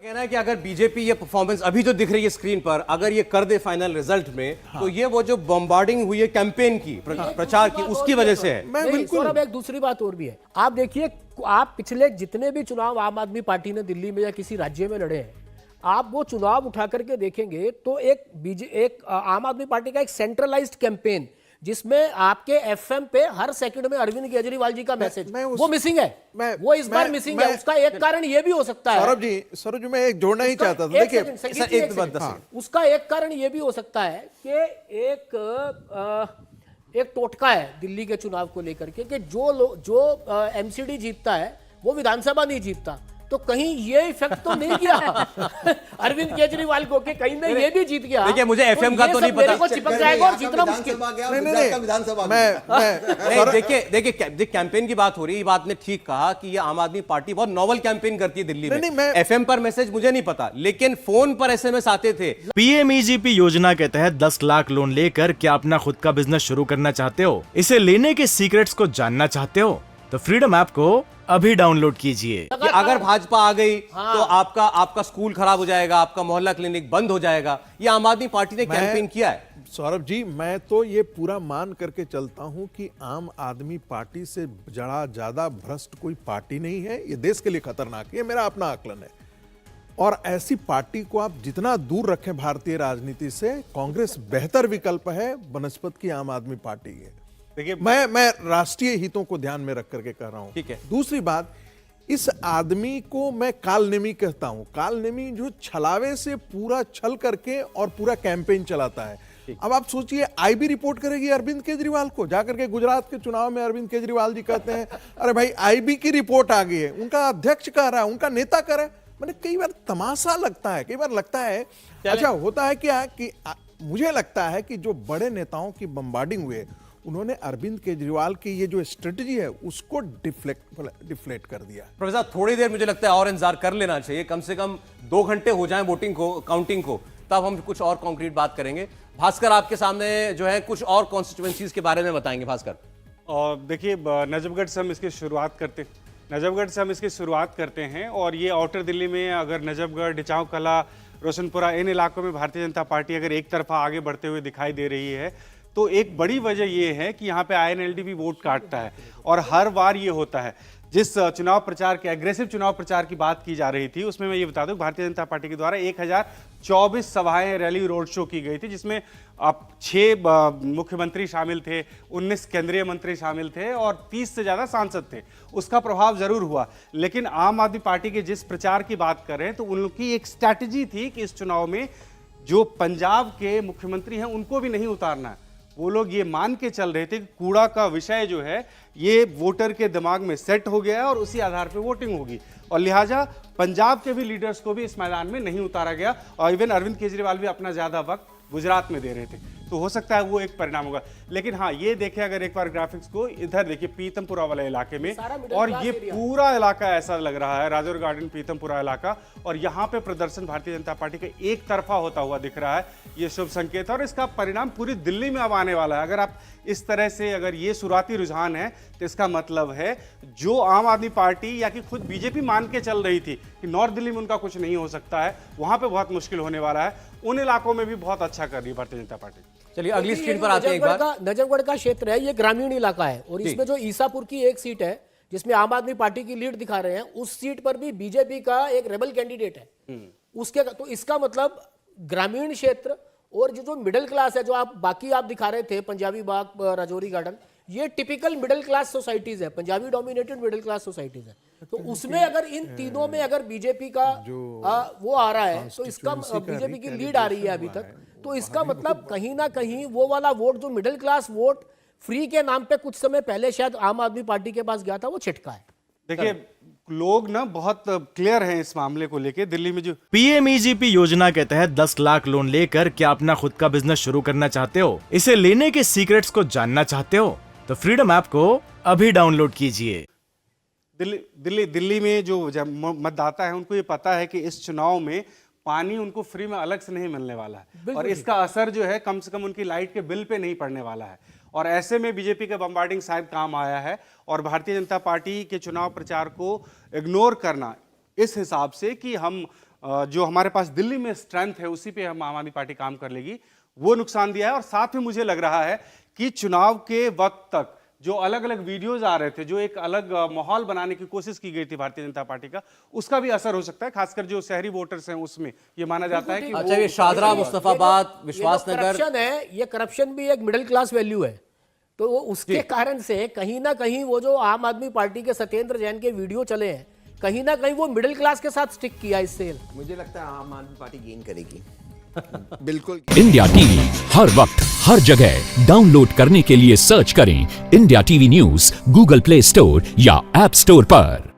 कहना है कि अगर बीजेपी ये परफॉर्मेंस अभी जो दिख रही है स्क्रीन पर अगर ये कर दे फाइनल रिजल्ट में तो ये वो जो बॉम्बार्डिंग हुई है कैंपेन की प्रचार की उसकी वजह से है। मैं बिल्कुल। अब एक दूसरी बात और भी है, आप देखिए, आप पिछले जितने भी चुनाव आम आदमी पार्टी ने दिल्ली में या किसी राज्य में लड़े हैं, आप वो चुनाव उठा करके देखेंगे तो एक आम आदमी पार्टी का एक सेंट्रलाइज्ड कैंपेन जिसमें आपके एफएम पे हर सेकंड में अरविंद केजरीवाल जी का मैसेज वो मिसिंग है। वो इस बार मिसिंग है। उसका एक कारण ये भी हो सकता है, सौरभ जी मैं एक जोड़ना ही चाहता था। देखिए उसका एक कारण ये भी हो सकता है कि एक टोटका है दिल्ली के चुनाव को लेकर के कि जो एमसीडी जीतता है वो विधानसभा नहीं जीतता, तो कहीं ये इफेक्ट तो नहीं किया अरविंद केजरीवाल को कि कहीं में ये भी जीत गया। देखिए मुझे एफएम का तो नहीं पता, को चिपक जाएगा और जीतना मुश्किल। देखिए कैंपेन की बात हो रही है, ये बात ने ठीक कहा कि ये आम आदमी पार्टी बहुत नॉवल कैंपेन करती है दिल्ली में। एफएम पर मैसेज मुझे नहीं पता, लेकिन फोन पर एसएमएस आते थे। पीएमईजीपी योजना के तहत 10 लाख लोन लेकर क्या अपना खुद का बिजनेस शुरू करना चाहते हो? इसे लेने के सीक्रेट्स को जानना चाहते हो तो फ्रीडम ऐप को अभी डाउनलोड कीजिए। अगर भाजपा आ गई तो आपका स्कूल खराब हो जाएगा, आपका मोहल्ला क्लिनिक बंद हो जाएगा। ये आम आदमी पार्टी ने कैंपेन किया है। सौरभ जी मैं तो ये पूरा मान करके चलता हूं कि आम आदमी पार्टी से ज्यादा भ्रष्ट कोई पार्टी नहीं है। ये देश के लिए खतरनाक है, ये मेरा अपना आकलन है। और ऐसी पार्टी को आप जितना दूर रखें भारतीय राजनीति से, कांग्रेस बेहतर विकल्प है बनस्पत की आम आदमी पार्टी है। देखिए मैं राष्ट्रीय हितों को ध्यान में रख करके कह रहा हूं। ठीक है। दूसरी बात, इस आदमी को मैं कालनेमी कहता हूं। कालनेमी जो छलावे से पूरा छल करके और पूरा कैंपेन चलाता है। अब आप सोचिए, आईबी रिपोर्ट करेगी अरविंद केजरीवाल को, जाकर के गुजरात के चुनाव में अरविंद केजरीवाल जी कहते हैं अरे भाई आईबी की रिपोर्ट आ गई है, उनका अध्यक्ष कह रहा है, उनका नेता कह रहा है। मैंने कई बार तमाशा लगता है, कई बार लगता है अच्छा होता है क्या कि मुझे लगता है कि जो बड़े नेताओं की बम्बार्डिंग हुए उन्होंने अरविंद केजरीवाल की ये जो स्ट्रेटजी है उसको डिफ्लेक्ट कर दिया। प्रोफेसर थोड़ी देर मुझे लगता है और इंतजार कर लेना चाहिए, कम से कम 2 घंटे हो जाएं वोटिंग को, काउंटिंग को, तब हम कुछ और कॉन्क्रीट बात करेंगे। भास्कर आपके सामने जो है कुछ और कॉन्स्टिट्यूएंसीज के बारे में बताएंगे। भास्कर और देखिए नजफगढ़ से हम इसकी शुरुआत करते हैं और ये आउटर दिल्ली में अगर नजफगढ़, डिचाऊ कला, रोशनपुरा इन इलाकों में भारतीय जनता पार्टी अगर एक तरफा आगे बढ़ते हुए दिखाई दे रही है तो एक बड़ी वजह यह है कि यहाँ पे आईएनएलडी भी वोट काटता है और हर बार ये होता है। जिस चुनाव प्रचार के एग्रेसिव चुनाव प्रचार की बात की जा रही थी उसमें मैं ये बता दूं भारतीय जनता पार्टी के द्वारा 1024 सभाएं, रैली, रोड शो की गई थी, जिसमें अब 6 मुख्यमंत्री शामिल थे, 19 केंद्रीय मंत्री शामिल थे और 30 से ज्यादा सांसद थे। उसका प्रभाव जरूर हुआ, लेकिन आम आदमी पार्टी के जिस प्रचार की बात कर रहे हैं तो उनकी एक स्ट्रैटेजी थी कि इस चुनाव में जो पंजाब के मुख्यमंत्री हैं उनको भी नहीं उतारना है। वो लोग ये मान के चल रहे थे कि कूड़ा का विषय जो है ये वोटर के दिमाग में सेट हो गया है और उसी आधार पे वोटिंग होगी, और लिहाजा पंजाब के भी लीडर्स को भी इस मैदान में नहीं उतारा गया और इवन अरविंद केजरीवाल भी अपना ज्यादा वक्त गुजरात में दे रहे थे, तो हो सकता है वो एक परिणाम होगा। लेकिन हाँ ये देखें अगर एक बार ग्राफिक्स को, इधर देखिए पीतमपुरा वाले इलाके में, और ये पूरा इलाका ऐसा लग रहा है, राजौर गार्डन, पीतमपुरा इलाका, और यहाँ पे प्रदर्शन भारतीय जनता पार्टी का एक तरफा होता हुआ दिख रहा है। ये शुभ संकेत है और इसका परिणाम पूरी दिल्ली में अब आने वाला है। अगर आप इस तरह से अगर ये शुरुआती रुझान है तो इसका मतलब है जो आम आदमी पार्टी या कि खुद बीजेपी मान के चल रही थी कि नॉर्थ दिल्ली में उनका कुछ नहीं हो सकता है, वहां पे बहुत मुश्किल होने वाला है। उन इलाकों में भी बहुत अच्छा कर रही है भारतीय जनता पार्टी। चलिए अगली स्क्रीन पर आते हैं एक बार। नजफगढ़ का क्षेत्र है, ये ग्रामीण इलाका है और इसमें जो ईसापुर की एक सीट है जिसमें आम आदमी पार्टी की लीड दिखा रहे हैं, उस सीट पर भी बीजेपी का एक रेबल कैंडिडेट है उसके, तो इसका मतलब ग्रामीण क्षेत्र और जो मिडिल क्लास है, जो आप दिखा रहे थे पंजाबी बाग, राजौरी गार्डन, ये टिपिकल मिडिल क्लास सोसाइटीज है, Punjabi dominated middle class societies है। तो उसमें अगर इन तीनों में अगर बीजेपी का वो आ रहा है तो इसका बीजेपी की लीड आ रही है अभी तक, तो इसका मतलब कहीं ना कहीं वो वाला वोट जो मिडिल क्लास वोट फ्री के नाम पे कुछ समय पहले शायद आम आदमी पार्टी के पास गया था, वो छिटका है। देखिए लोग ना बहुत क्लियर हैं इस मामले को लेके। दिल्ली में जो पीएमईजीपी योजना के तहत 10 लाख लोन लेकर क्या अपना खुद का बिजनेस शुरू करना चाहते हो? इसे लेने के सीक्रेट्स को जानना चाहते हो तो फ्रीडम ऐप को अभी डाउनलोड कीजिए। दिल्ली में जो मतदाता है उनको ये पता है कि इस चुनाव में पानी उनको फ्री में अलग से नहीं मिलने वाला है और इसका असर जो है कम से कम उनकी लाइट के बिल पे नहीं पड़ने वाला है, और ऐसे में बीजेपी का बम्बार्डिंग शायद काम आया है। और भारतीय जनता पार्टी के चुनाव प्रचार को इग्नोर करना इस हिसाब से कि हम जो हमारे पास दिल्ली में स्ट्रेंथ है उसी पे हम आम आदमी पार्टी काम कर लेगी, वो नुकसान दिया है। और साथ में मुझे लग रहा है कि चुनाव के वक्त तक जो अलग अलग वीडियोज आ रहे थे, जो एक अलग माहौल बनाने की कोशिश की गई थी भारतीय जनता पार्टी का, उसका भी असर हो सकता है। खासकर जो शहरी वोटर्स हैं उसमें ये माना जाता है कि अच्छा, ये शादरा, मुस्तफाबाद, ये जो विश्वासनगर, करप्शन है, ये करप्शन भी एक मिडिल क्लास वैल्यू है, तो वो उसके कारण से कहीं ना कहीं वो जो आम आदमी पार्टी के सत्येंद्र जैन के वीडियो चले हैं, कहीं ना कहीं वो मिडिल क्लास के साथ स्टिक किया इससे। मुझे लगता है आम आदमी पार्टी गेन करेगी। बिल्कुल। इंडिया टीवी हर वक्त हर जगह डाउनलोड करने के लिए सर्च करें India TV news Google play store या ऐप स्टोर पर।